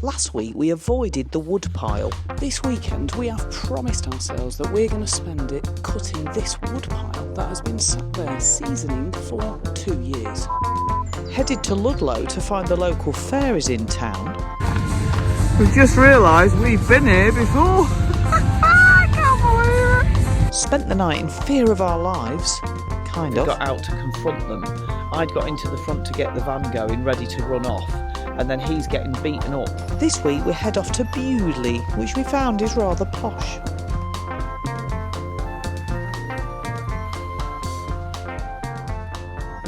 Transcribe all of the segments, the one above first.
Last week we avoided the wood pile. This weekend we have promised ourselves that we're going to spend it cutting this wood pile that has been sat there seasoning for 2 years. Headed to Ludlow to find the local fairies in town. We've just realised we've been here before. I can't believe it. Spent the night in fear of our lives. Kind of. Got out to confront them. I'd got into the front to get the van going, ready to run off. And then he's getting beaten up. This week we head off to Bewdley, which we found is rather posh.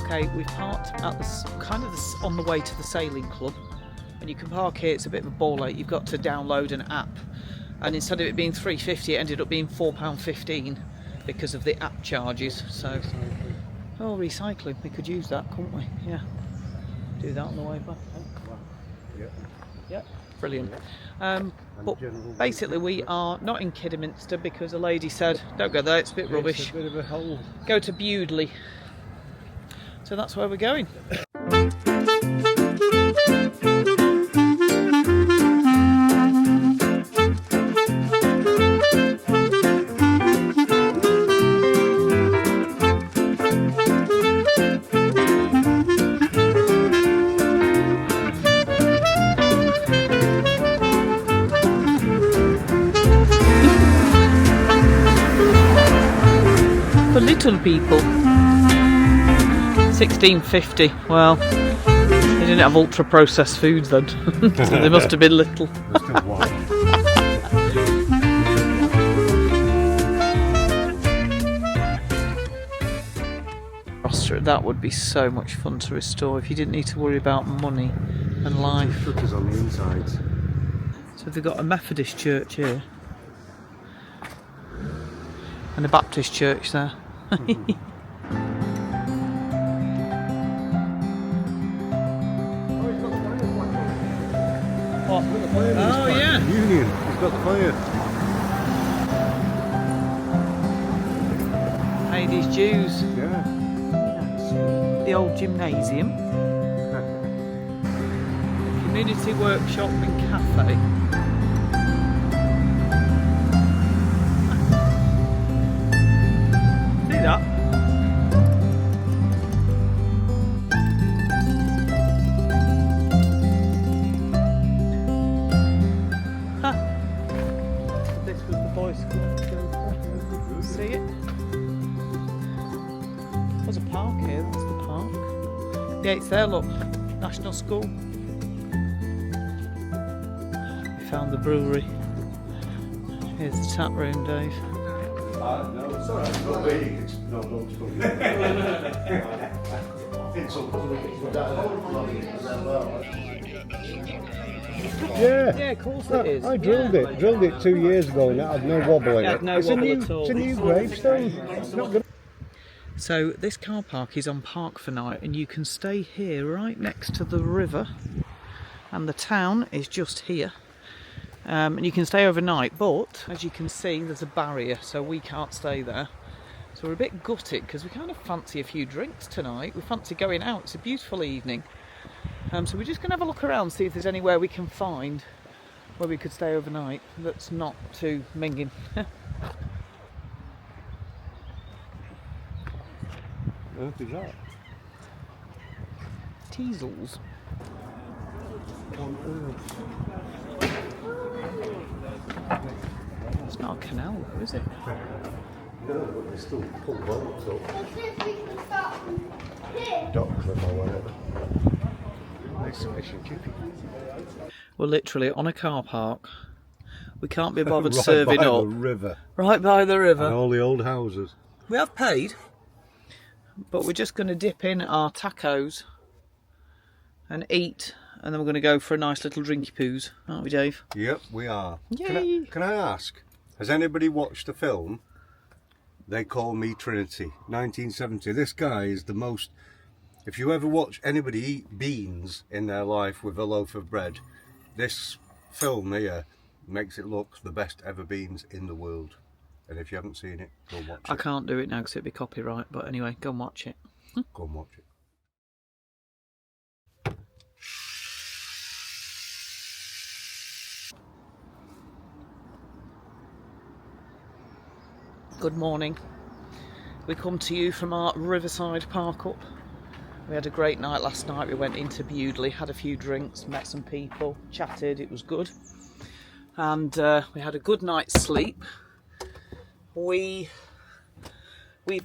Okay, we've parked at on the way to the sailing club, and you can park here. It's a bit of a ball ache. You've got to download an app, and instead of it being £3.50, it ended up being £4.15 because of the app charges. So, oh, recycling. We could use that, couldn't we? Yeah, do that on the way back. Yeah, brilliant. But basically we are not in Kidderminster because a lady said, don't go there, it's a bit rubbish. It's a bit of a hole. Go to Bewdley. So that's where we're going. For little people. 16.50. Well, they didn't have ultra processed foods then. So they must have been little. That would be so much fun to restore if you didn't need to worry about money and life. Shutters on the insides. So they've got a Methodist church here and a Baptist church there. What? Oh yeah. Union. He's got the fire. Paid his dues. Yeah. The old gymnasium. Community workshop and cafe. See that? This was the boys' school. See it? There's a park here, that's the park. Yeah, it's there, look. National School. We found the brewery. Here's the tap room, Dave. No, it's alright. It's not big. It's not Yeah. Yeah, of course it is. I drilled it 2 years ago and it had no wobble in it. No wobble at all. It's a new gravestone. It's not good. So this car park is on Park for Night, and you can stay here right next to the river, and the town is just here, and you can stay overnight, but as you can see there's a barrier, so we can't stay there. So we're a bit gutted because we kind of fancy a few drinks tonight. We fancy going out. It's a beautiful evening, so we're just going to have a look around, see if there's anywhere we can find where we could stay overnight that's not too minging. What is that? Teasels. It's not a canal, though, is it? No, but they still pull boats up. Docks or whatever. Nice fish and chippy. We're literally on a car park. We can't be bothered Right serving by up. the river. Right by the river. And all the old houses. We have paid, but we're just going to dip in our tacos and eat, and then we're going to go for a nice little drinky poos, aren't we, Dave? Yep, we are. Yay. Can I ask, has anybody watched the film They Call Me Trinity, 1970? This guy is the most... If you ever watch anybody eat beans in their life with a loaf of bread, this film here makes it look the best ever beans in the world. And if you haven't seen it, go watch it. I can't do it now because it'd be copyright, but anyway, go and watch it. Go and watch it. Good morning. We come to you from our Riverside park up. We had a great night last night. We went into Bewdley, had a few drinks, met some people, chatted, it was good. And we had a good night's sleep. We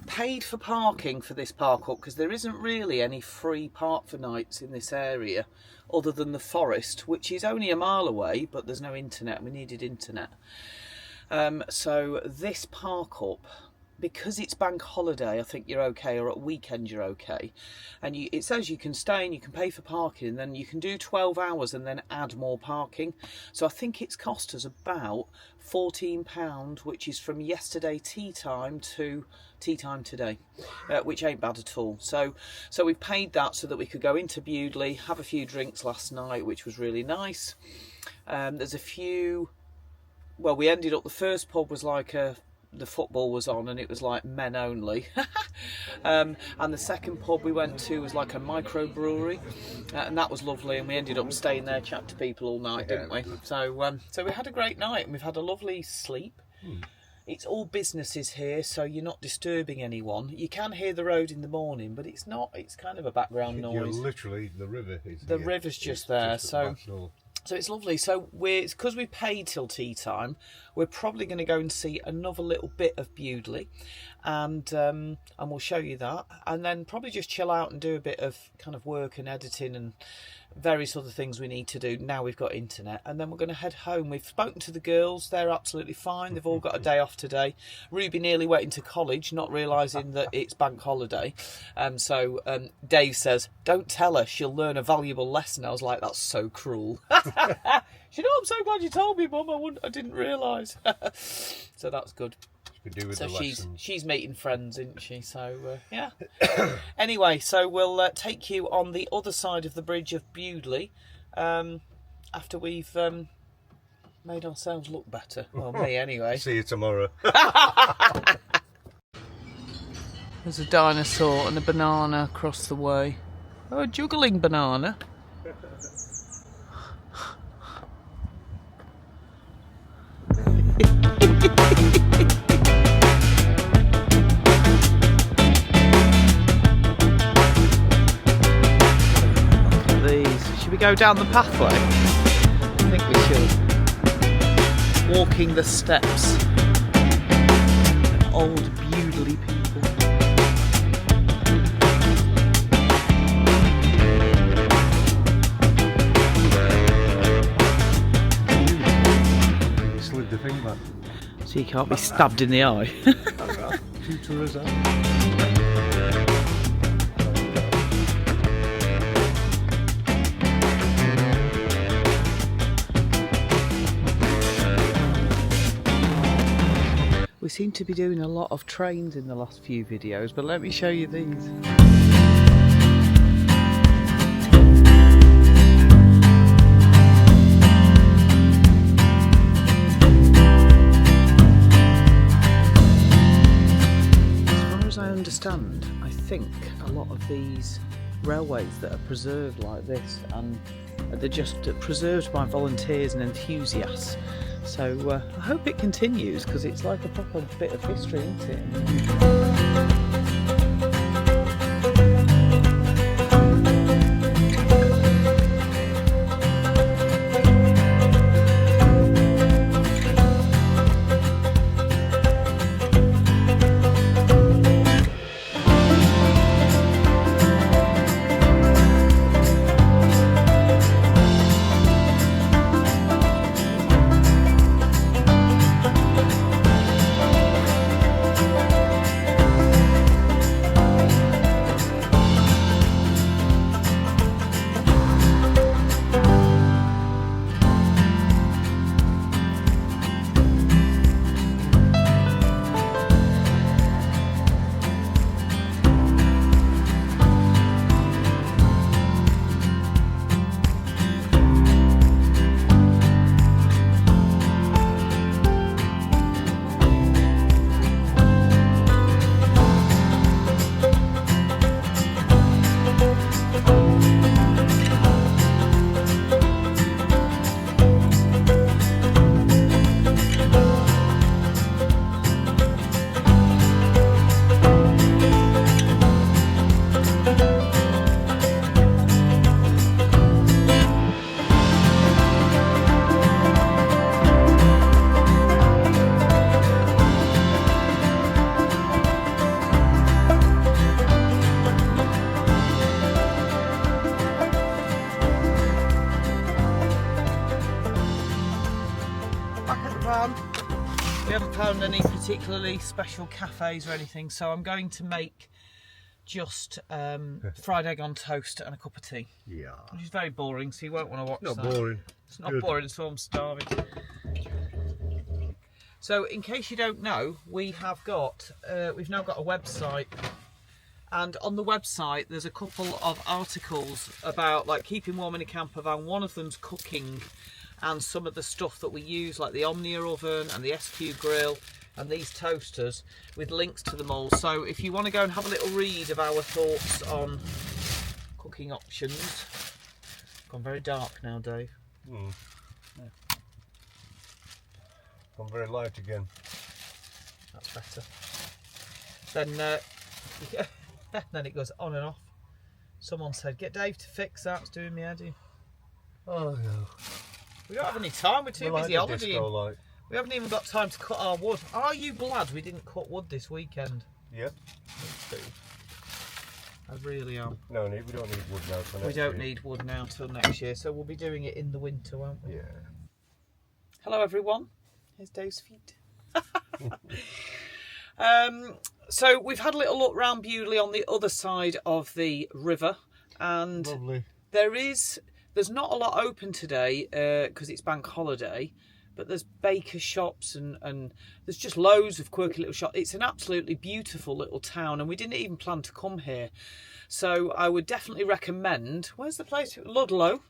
paid for parking for this park up because there isn't really any free park for nights in this area other than the forest, which is only a mile away, but there's no internet. We needed internet. So this park up, because it's bank holiday, I think you're okay, or at weekend you're okay. And it says you can stay and you can pay for parking, and then you can do 12 hours and then add more parking. So I think it's cost us about £14, which is from yesterday tea time to tea time today, which ain't bad at all. So we paid that so that we could go into Bewdley, have a few drinks last night, which was really nice. There's a few. Well, we ended up, the first pub was like the football was on and it was like men only. And the second pub we went to was like a microbrewery, and that was lovely, and we ended up staying there, chat to people all night, didn't we? So we had a great night and we've had a lovely sleep. It's all businesses here, so you're not disturbing anyone. You can hear the road in the morning, but it's not. It's kind of a background noise. You're literally, the river is the river's just there, so it's lovely. So because we paid till tea time, we're probably going to go and see another little bit of Bewdley, and we'll show you that, and then probably just chill out and do a bit of kind of work and editing and various other things we need to do now we've got internet, and then we're going to head home. We've spoken to the girls, they're absolutely fine, they've all got a day off today. Ruby nearly went into college not realising that it's bank holiday, so Dave says, don't tell her, she'll learn a valuable lesson. I was like, that's so cruel. She know, I'm so glad you told me, Mum, I didn't realise. So that's good. So she's meeting friends, isn't she? So yeah. Anyway, so we'll take you on the other side of the bridge of Bewdley after we've made ourselves look better. Well, me anyway. See you tomorrow. There's a dinosaur and a banana across the way. Oh, a juggling banana. Should we go down the pathway? I think we should. Walking the steps. Old Bewdley people. You slid the thing back. So you can't be stabbed in the eye. We seem to be doing a lot of trains in the last few videos, but let me show you these. As far as I understand, I think a lot of these railways that are preserved like this, and they're just preserved by volunteers and enthusiasts. So I hope it continues, because it's like a proper bit of history, isn't it? van. We haven't found any particularly special cafes or anything, so I'm going to make just fried egg on toast and a cup of tea. Yeah. Which is very boring, so you won't want to watch Not that. boring. It's not Good. boring, so I'm starving. So, in case you don't know, we've now got a website, and on the website there's a couple of articles about like keeping warm in a camper van. One of them's cooking, and some of the stuff that we use, like the Omnia oven and the SQ grill and these toasters, with links to them all. So if you want to go and have a little read of our thoughts on cooking options. Gone very dark now, Dave. Mm. I'm very light again. That's better. Then then it goes on and off. Someone said, get Dave to fix that, it's doing me head in. Oh no. We don't have any time, we're too busy holidaying. We haven't even got time to cut our wood. Are you glad we didn't cut wood this weekend? Yep. Me too. I really am. No, we don't need wood now for next We don't year. need wood now till next year, so we'll be doing it in the winter, won't we? Yeah. Hello everyone, here's Dave's feet. So we've had a little look round Bewdley on the other side of the river, and Lovely. there's not a lot open today because it's bank holiday, but there's baker shops and there's just loads of quirky little shops. It's an absolutely beautiful little town, and we didn't even plan to come here. So I would definitely recommend, where's the place? Ludlow,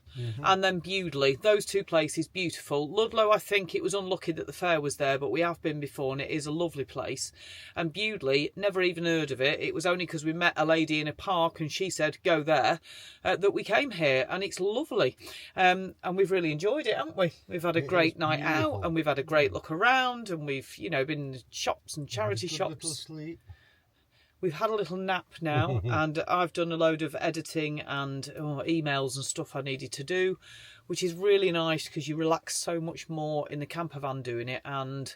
and then Bewdley. Those two places, beautiful. Ludlow, I think it was unlucky that the fair was there, but we have been before and it is a lovely place. And Bewdley, never even heard of it. It was only because we met a lady in a park and she said, go there, that we came here, and it's lovely. And we've really enjoyed it, haven't we? We've had a great night out, and we've had a great look around, and we've, you know, been in shops and charity shops. We've had a little nap now, and I've done a load of editing and emails and stuff I needed to do, which is really nice because you relax so much more in the camper van doing it, and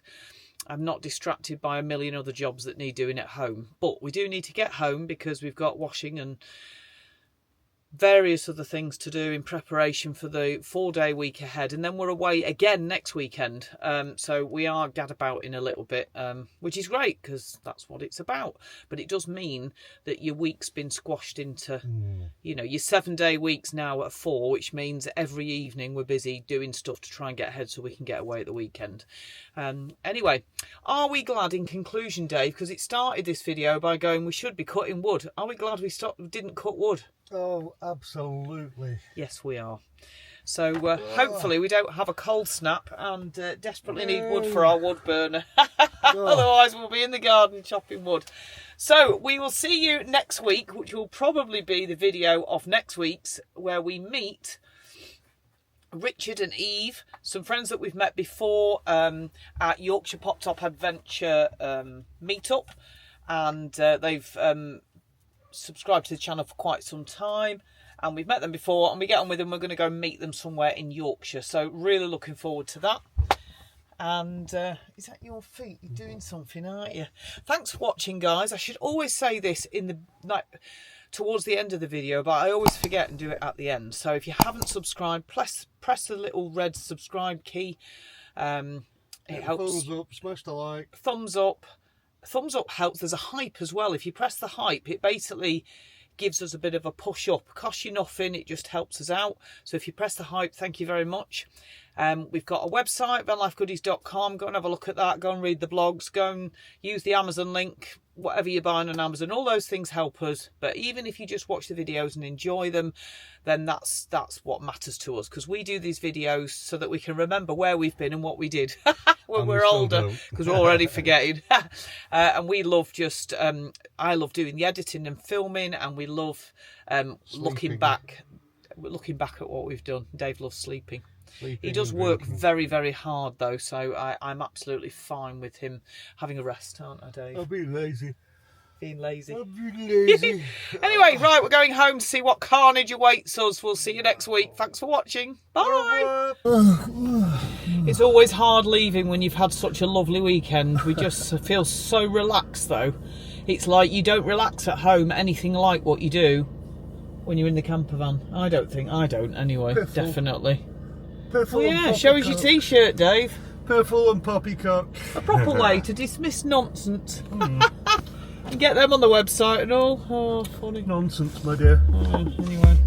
I'm not distracted by a million other jobs that need doing at home. But we do need to get home because we've got washing and various other things to do in preparation for the 4-day week ahead, and then we're away again next weekend, so we are gadabout in a little bit, which is great because that's what it's about. But it does mean that your week's been squashed into you know, your 7-day weeks now at 4, which means every evening we're busy doing stuff to try and get ahead so we can get away at the weekend. Anyway, are we glad, in conclusion, Dave, because it started this video by going we should be cutting wood, are we glad we didn't cut wood? Oh, absolutely. Yes, we are. So hopefully we don't have a cold snap and desperately need wood for our wood burner. Otherwise we'll be in the garden chopping wood. So we will see you next week, which will probably be the video of next week's, where we meet Richard and Eve, some friends that we've met before at Yorkshire Pop Top Adventure meetup, and they've subscribed to the channel for quite some time, and we've met them before, and we get on with them. We're going to go meet them somewhere in Yorkshire, so really looking forward to that. And is that your feet? You're doing something, aren't you? Thanks for watching, guys. I should always say this in the towards the end of the video, but I always forget and do it at the end. So if you haven't subscribed, press the little red subscribe key. It helps. Thumbs up, smash the like. Thumbs up helps. There's a hype as well. If you press the hype, it basically gives us a bit of a push up. Costs you nothing, it just helps us out. So if you press the hype, thank you very much. We've got a website, vanlifegoodies.com. Go and have a look at that. Go and read the blogs. Go and use the Amazon link. Whatever you're buying on Amazon, all those things help us. But even if you just watch the videos and enjoy them, then that's what matters to us, because we do these videos so that we can remember where we've been and what we did when we're older, because we're already forgetting. And we love just I love doing the editing and filming, and we love looking back at what we've done. Dave loves sleeping. He does work very, very hard though, so I'm absolutely fine with him having a rest, aren't I, Dave? I'll be lazy. Being lazy. I'll be lazy. Anyway, right, we're going home to see what carnage awaits us. We'll see you next week. Thanks for watching. Bye. It's always hard leaving when you've had such a lovely weekend. We just feel so relaxed though. It's like you don't relax at home anything like what you do when you're in the camper van. I don't anyway. Piffle. Definitely. Piffle, well, yeah, show us your t-shirt, Dave. Purple and poppycock. A proper way to dismiss nonsense. And get them on the website and all. Oh, funny. Nonsense, my dear. Anyway.